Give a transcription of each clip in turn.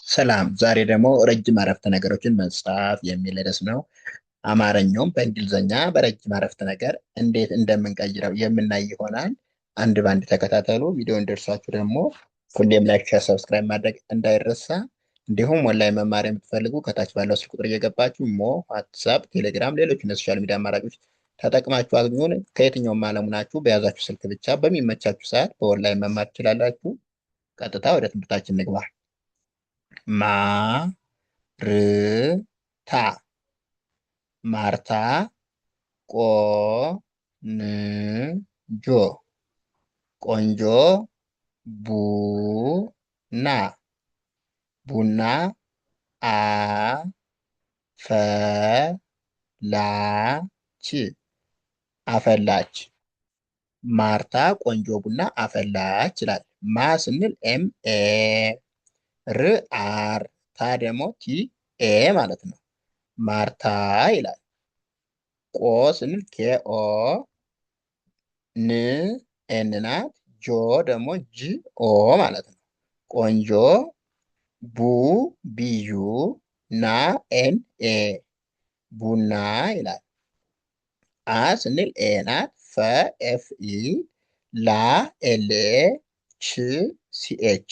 ሰላም። ዛሬ ደግሞ ረጅም አረፍተ ነገሮችን መጻፍ የሚል ርዕስ ነው። አማርኛውም በእንግሊዝኛ በረጅም አረፍተ ነገር እንዴት እንደምንቀይረው የምናይ ይሆናል። አንድ ባንድ ተከታተሉ። ቪዲዮ እንደርሳችሁ ደግሞ ሁሌም ላይክ፣ ሼር፣ ሰብስክራይብ ማድረግ እንዳይረሳ። እንዲሁም ኦንላይን መማር የምትፈልጉ ከታች ባለው ስልክ ቁጥር እየገባችሁ ዋትሳፕ፣ ቴሌግራም፣ ሌሎች ሶሻል ሚዲያ አማራጮች ተጠቅማችሁ አግኙን። ከየትኛውም ዓለሙ ናችሁ በያዛችሁ ስልክ ብቻ በሚመቻችሁ ሰዓት በኦንላይን መማር ትችላላችሁ። ቀጥታ ወደ ትምህርታችን እንግባ። ማርታ ማርታ ቆንጆ ቆንጆ ቡና ቡና አፈላች አፈላች ማርታ ቆንጆ ቡና አፈላች ይላል። ማ ስንል ኤም ኤ፣ ር አር፣ ታ ደግሞ ቲ ኤ ማለት ነው። ማርታ ይላል። ቆ ስንል ኬኦ፣ ን ኤን ናት፣ ጆ ደግሞ ጂ ኦ ማለት ነው። ቆንጆ፣ ቡ ቢዩ፣ ና ኤን ኤ ቡና ይላል። አ ስንል ኤ ናት፣ ፈ ኤፍ ኢ፣ ላ ኤል ኤ፣ ች ሲ ኤች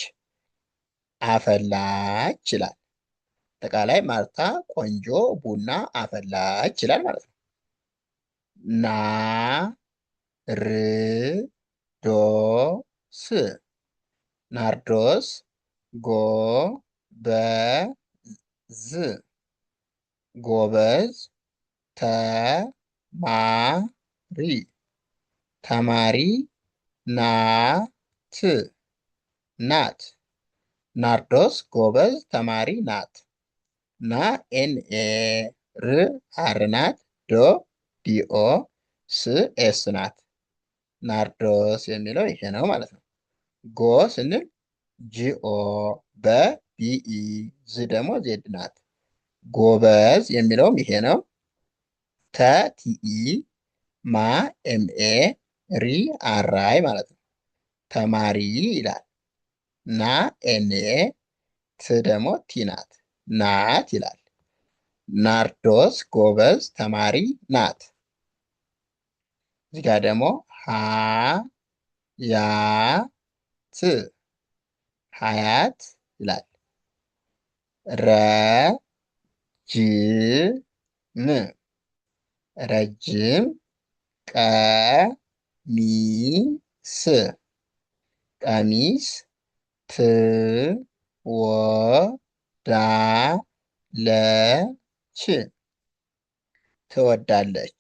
አፈላች ይላል። አጠቃላይ ማርታ ቆንጆ ቡና አፈላች ይላል ማለት ነው። ና ር ዶ ስ ናርዶስ፣ ጎ በ ዝ ጎበዝ፣ ተ ማ ሪ ተማሪ፣ ናት ናት ናርዶስ ጎበዝ ተማሪ ናት። ና ኤን ኤ፣ ር አር ናት፣ ዶ ዲኦ፣ ስ ኤስ ናት። ናርዶስ የሚለው ይሄ ነው ማለት ነው። ጎ ስንል ጂኦ፣ በቢኢ፣ ዝ ደግሞ ዜድ ናት። ጎበዝ የሚለውም ይሄ ነው። ተ ቲኢ፣ ማ ኤምኤ፣ ሪ አራይ ማለት ነው። ተማሪ ይላል። ና ኤንኤ፣ ት ደግሞ ቲ ናት፣ ናት ይላል። ናርዶስ ጎበዝ ተማሪ ናት። እዚህ ጋር ደግሞ ሀ ያ ት ሀያት ይላል። ረ ጅ ም ረጅም፣ ቀ ሚ ስ ቀሚስ፣ ት ወ ዳ ለ ች ትወዳለች።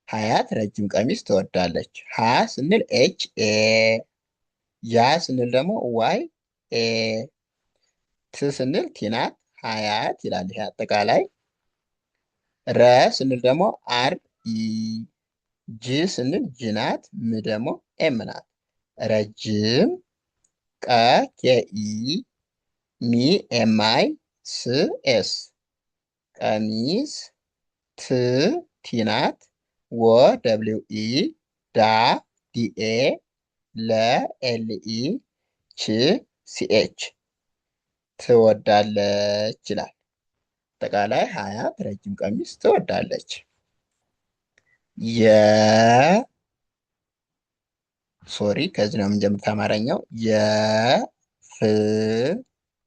ሀያት ረጅም ቀሚስ ትወዳለች። ሀ ስንል ኤች ኤ፣ ያ ስንል ደግሞ ዋይ ኤ፣ ት ስንል ቲናት ሀያት ይላል። ይሄ አጠቃላይ። ረ ስንል ደግሞ አር ኢ፣ ጅ ስንል ጅናት፣ ም ደግሞ ኤም ናት። ረጅም፣ ቀ ኬኢ፣ ሚ ኤምአይ፣ ስ ኤስ ቀሚስ፣ ት ቲናት፣ ወ ደብሊው ኢ፣ ዳ ዲኤ፣ ለ ኤልኢ፣ ች ሲኤች ትወዳለች ይላል። አጠቃላይ ሀያት ረጅም ቀሚስ ትወዳለች። ሶሪ ከዚህ ነው የምንጀምር አማርኛው።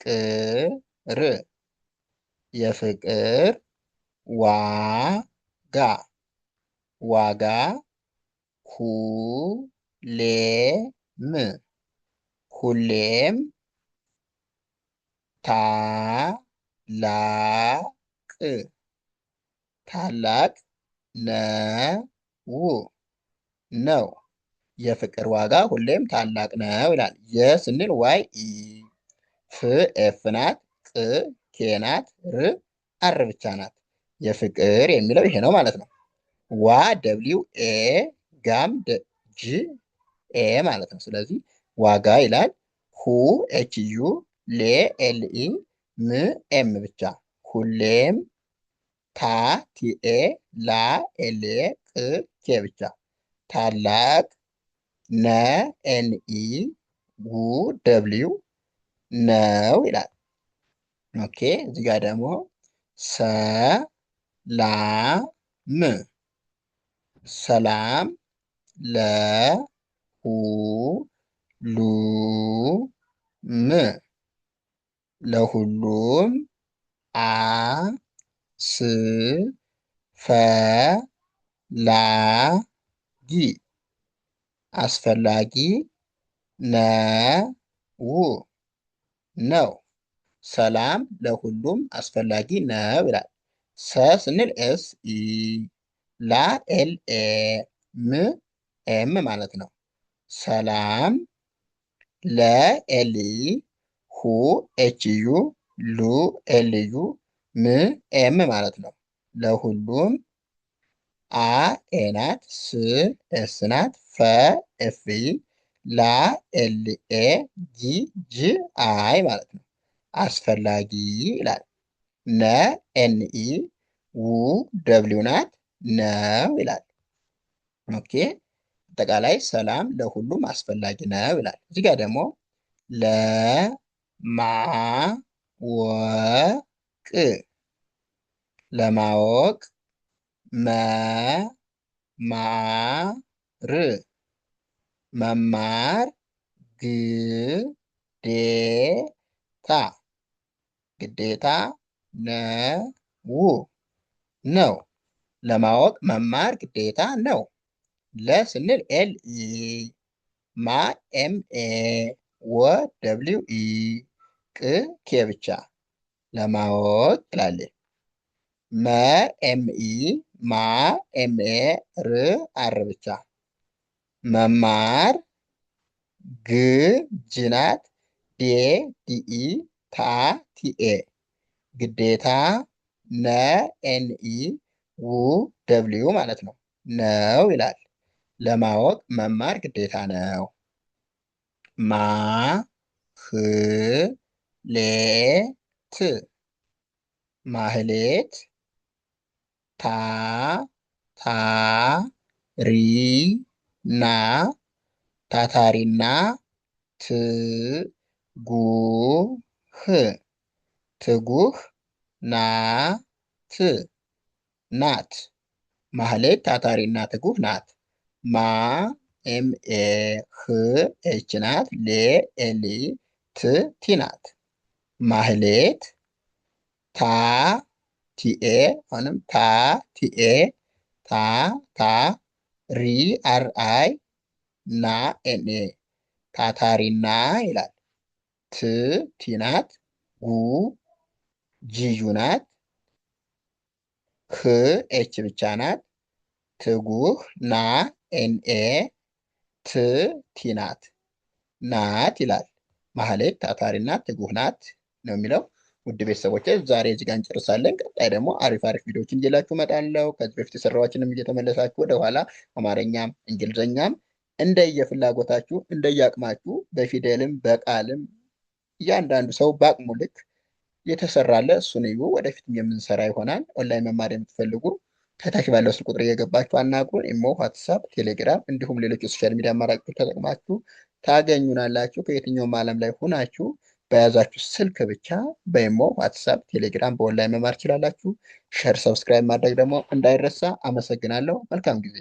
የፍቅር የፍቅር ዋጋ ዋጋ፣ ሁሌም ሁሌም፣ ታላቅ ታላቅ ነው። የፍቅር ዋጋ ሁሌም ታላቅ ነው ይላል። የስንል ዋይ ኢ፣ ፍ ኤፍ ናት፣ ቅ ኬ ናት፣ ር አር ብቻ ናት። የፍቅር የሚለው ይሄ ነው ማለት ነው። ዋ ደብሊው ኤ፣ ጋም ጅ ኤ ማለት ነው። ስለዚህ ዋጋ ይላል። ሁ ኤች ዩ፣ ሌ ኤል ኢ፣ ም ኤም ብቻ። ሁሌም፣ ታ ቲኤ፣ ላ ኤልኤ፣ ቅ ኬ ብቻ። ታላቅ፣ ነ ኤንኢ፣ ው ደብሊው ነው ይላል። ኦኬ እዚህ ጋር ደግሞ ሰላም ሰላም ለሁሉም አስፈላጊ ነው። ሰላም ለሁሉም አስፈላጊ ነው ይላል። ሰ ስንል ኤስ ኢ፣ ላ ኤል ኤ፣ ም ኤም ማለት ነው። ሰላም ለ ኤል ኢ፣ ሁ ኤች ዩ፣ ሉ ኤል ዩ፣ ም ኤም ማለት ነው። ለሁሉም አ ኤ ናት፣ ስ ኤስ ናት፣ ፈ ኤፍ ኢ፣ ላ ኤል ኤ፣ ጂ ጂ አይ ማለት ነው። አስፈላጊ ይላል። ነ ኤን ኢ፣ ው ደብሊው ናት፣ ነው ይላል። ኦኬ አጠቃላይ ሰላም ለሁሉም አስፈላጊ ነው ይላል። እዚህ ጋር ደግሞ ለማወቅ ለማወቅ መማር መማር ግዴታ ነው። ለማወቅ መማር ግዴታ ነው። ለ ስንል ኤል ኢ፣ ማ ኤም ኤ፣ ወ ደብሊው ኢ፣ ቅ ኬ ብቻ ለማወቅ ይላል። መ ኤም ኢ፣ ማ ኤም ኤ፣ ር አር ብቻ መማር ግ ጅ ናት፣ ዴ ዲኢ፣ ታ ቲኤ ግዴታ ነ ኤን ኢ፣ ው ደብሊው ማለት ነው ይላል። ለማወቅ መማር ግዴታ ነው። ማ ህ ሌ ት ማህሌት ታ ታ ሪ ና ታታሪና ት ጉ ህ ትጉህ ናት። ማህሌት ታታሪና ትጉህ ናት። ማ ኤም ኤ፣ ህ ኤች ናት፣ ሌ ኤል ት ቲ ናት። ማህሌት ታ ቲኤ፣ አሁንም ታ ቲኤ፣ ታ ታ ሪ አር አይ፣ ና ኤንኤ ታታሪና ይላል። ት ቲ ናት፣ ጉ ጂዩ ናት፣ ህ ኤች ብቻ ናት፣ ትጉህ ና ኤንኤ፣ ት ቲ ናት ይላል። ማህሌት ታታሪና ትጉህ ናት ነው የሚለው። ውድ ቤተሰቦች ዛሬ እዚህ ጋር እንጨርሳለን። ቀጣይ ደግሞ አሪፍ ቪዲዮዎችን ይዤላችሁ እመጣለሁ። ከዚህ በፊት የሰራኋቸውንም እየተመለሳችሁ ወደኋላ አማርኛም እንግሊዘኛም እንደየፍላጎታችሁ እንደየአቅማችሁ በፊደልም በቃልም እያንዳንዱ ሰው በአቅሙ ልክ የተሰራለ እሱን እዩ። ወደፊትም የምንሰራ ይሆናል። ኦንላይን መማር የምትፈልጉ ከታች ባለው ስልክ ቁጥር እየገባችሁ አናግሩን። ኢሞ፣ ዋትሳፕ፣ ቴሌግራም እንዲሁም ሌሎች የሶሻል ሚዲያ አማራጮች ተጠቅማችሁ ታገኙናላችሁ። ከየትኛውም ዓለም ላይ ሆናችሁ በያዛችሁ ስልክ ብቻ በኢሞ፣ ዋትሳፕ፣ ቴሌግራም በኦንላይን መማር ትችላላችሁ። ሸር፣ ሰብስክራይብ ማድረግ ደግሞ እንዳይረሳ። አመሰግናለሁ። መልካም ጊዜ